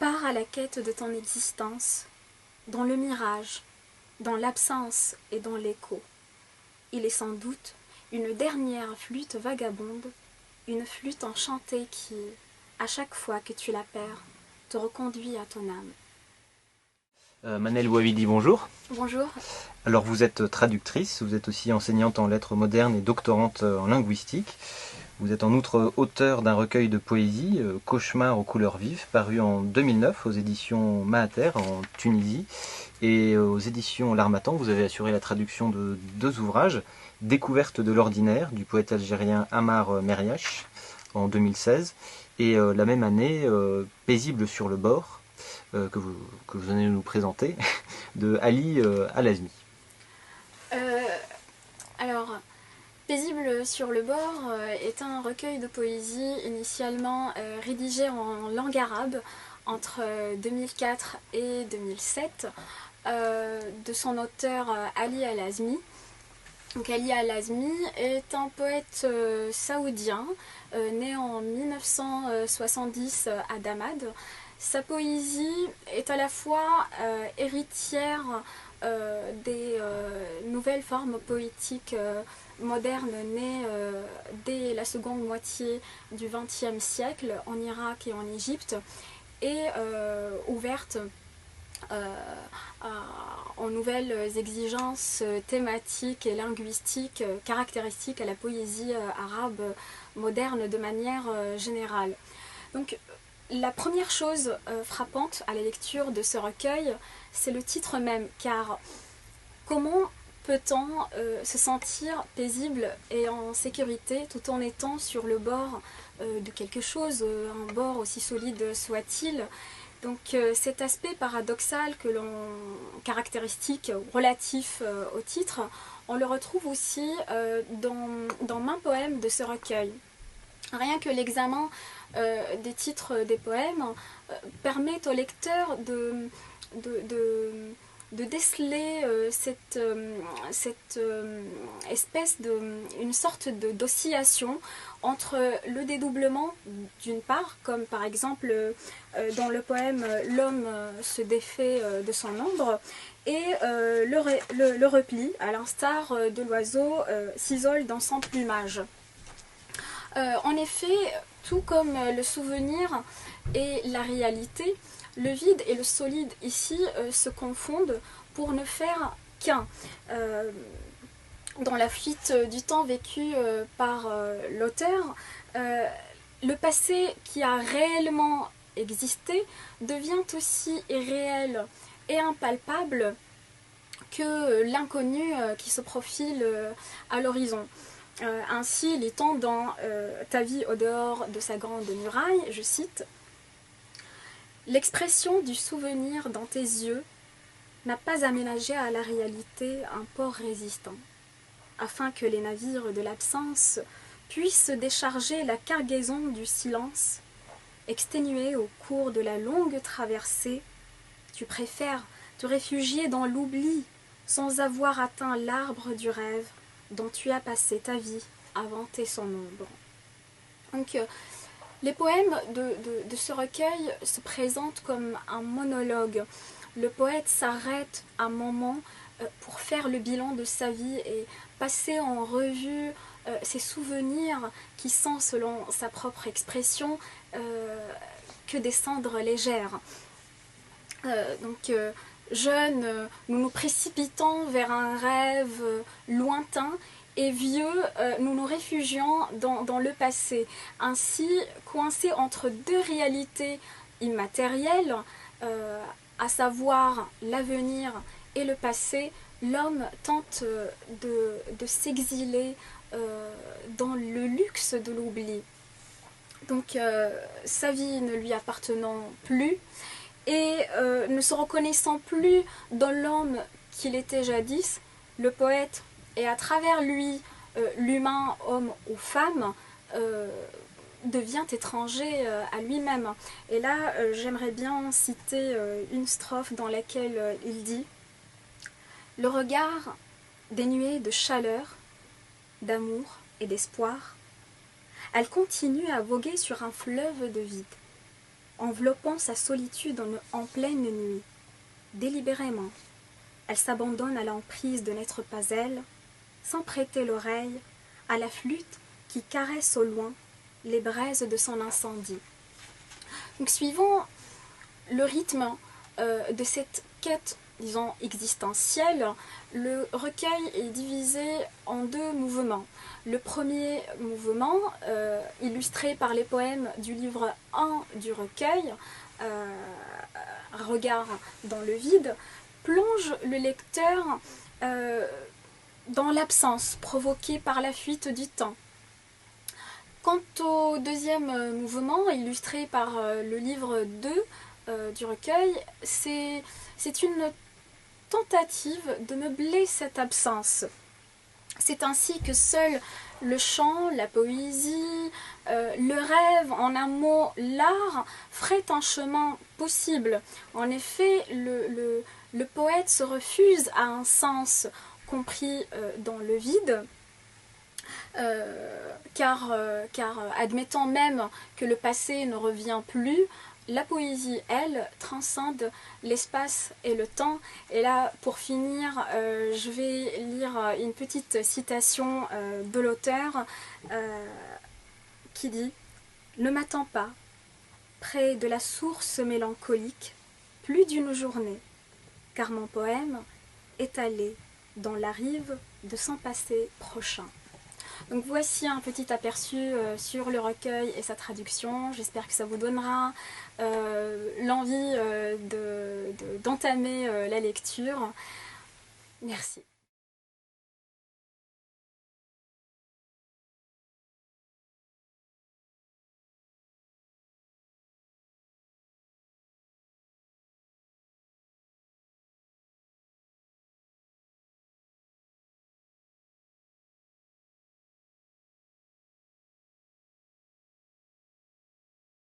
Pars à la quête de ton existence, dans le mirage, dans l'absence et dans l'écho. Il est sans doute une dernière flûte vagabonde, une flûte enchantée qui, à chaque fois que tu la perds, te reconduit à ton âme. Manel Ouavidi, bonjour. Bonjour. Alors vous êtes traductrice, vous êtes aussi enseignante en lettres modernes et doctorante en linguistique. Vous êtes en outre auteur d'un recueil de poésie, Cauchemar aux couleurs vives, paru en 2009 aux éditions Mahater en Tunisie. Et aux éditions L'Harmattan, vous avez assuré la traduction de 2 ouvrages, Découverte de l'ordinaire du poète algérien Ammar Meryash en 2016 et la même année Paisible sur le bord que vous venez de nous présenter de Ali Al-Azmi. Alors, Paisible sur le bord est un recueil de poésie initialement rédigé en langue arabe entre 2004 et 2007 de son auteur Ali Al-Azmi. Donc Ali Al-Azmi est un poète saoudien né en 1970 à Damad. Sa poésie est à la fois héritière des nouvelles formes poétiques modernes nées dès la seconde moitié du XXe siècle en Irak et en Égypte et ouverte en nouvelles exigences thématiques et linguistiques caractéristiques à la poésie arabe moderne de manière générale. Donc, la première chose frappante à la lecture de ce recueil, c'est le titre même, car comment peut-on se sentir paisible et en sécurité tout en étant sur le bord de quelque chose, un bord aussi solide soit-il. Donc cet aspect paradoxal que l'on caractéristique relatif au titre, on le retrouve aussi dans maints poèmes de ce recueil. Rien que l'examen des titres des poèmes permet au lecteur de déceler cette espèce une sorte d'oscillation entre le dédoublement d'une part, comme par exemple dans le poème L'homme se défait de son ombre, et le repli, à l'instar de l'oiseau s'isole dans son plumage. En effet, tout comme le souvenir et la réalité, le vide et le solide ici se confondent pour ne faire qu'un. Dans la fuite du temps vécu par l'auteur, le passé qui a réellement existé devient aussi irréel et impalpable que l'inconnu qui se profile à l'horizon. Ainsi, lit-on dans Ta vie au dehors de sa grande muraille, je cite, « L'expression du souvenir dans tes yeux n'a pas aménagé à la réalité un port résistant, afin que les navires de l'absence puissent décharger la cargaison du silence. Exténué au cours de la longue traversée, tu préfères te réfugier dans l'oubli sans avoir atteint l'arbre du rêve dont tu as passé ta vie à vanter son ombre. » Donc, les poèmes de ce recueil se présentent comme un monologue. Le poète s'arrête un moment pour faire le bilan de sa vie et passer en revue ses souvenirs qui sont, selon sa propre expression, que des cendres légères. Jeunes, nous nous précipitons vers un rêve lointain, et vieux, nous nous réfugions dans le passé. Ainsi, coincés entre deux réalités immatérielles, à savoir l'avenir et le passé, l'homme tente de s'exiler dans le luxe de l'oubli. Donc, sa vie ne lui appartenant plus, et ne se reconnaissant plus dans l'homme qu'il était jadis, le poète, et à travers lui, l'humain, homme ou femme, devient étranger à lui-même. Et là, j'aimerais bien citer une strophe dans laquelle il dit « Le regard dénué de chaleur, d'amour et d'espoir, elle continue à voguer sur un fleuve de vide. enveloppant sa solitude en pleine nuit. Délibérément, elle s'abandonne à l'emprise de n'être pas elle, sans prêter l'oreille à la flûte qui caresse au loin les braises de son incendie. Donc, suivant le rythme de cette quête, disons, existentielle, le recueil est divisé en deux mouvements. Le premier mouvement, illustré par les poèmes du livre 1 du recueil, Regard dans le vide, plonge le lecteur dans l'absence provoquée par la fuite du temps. Quant au deuxième mouvement, illustré par le livre 2 du recueil, c'est une tentative de meubler cette absence. C'est ainsi que seul le chant, la poésie, le rêve, en un mot l'art, ferait un chemin possible. En effet, le poète se refuse à un sens compris dans le vide, car admettant même que le passé ne revient plus, la poésie, elle, transcende l'espace et le temps. Et là, pour finir, je vais lire une petite citation de l'auteur qui dit « Ne m'attends pas, près de la source mélancolique, plus d'une journée, car mon poème est allé dans la rive de son passé prochain. » Donc voici un petit aperçu sur le recueil et sa traduction. J'espère que ça vous donnera l'envie d'entamer la lecture. Merci.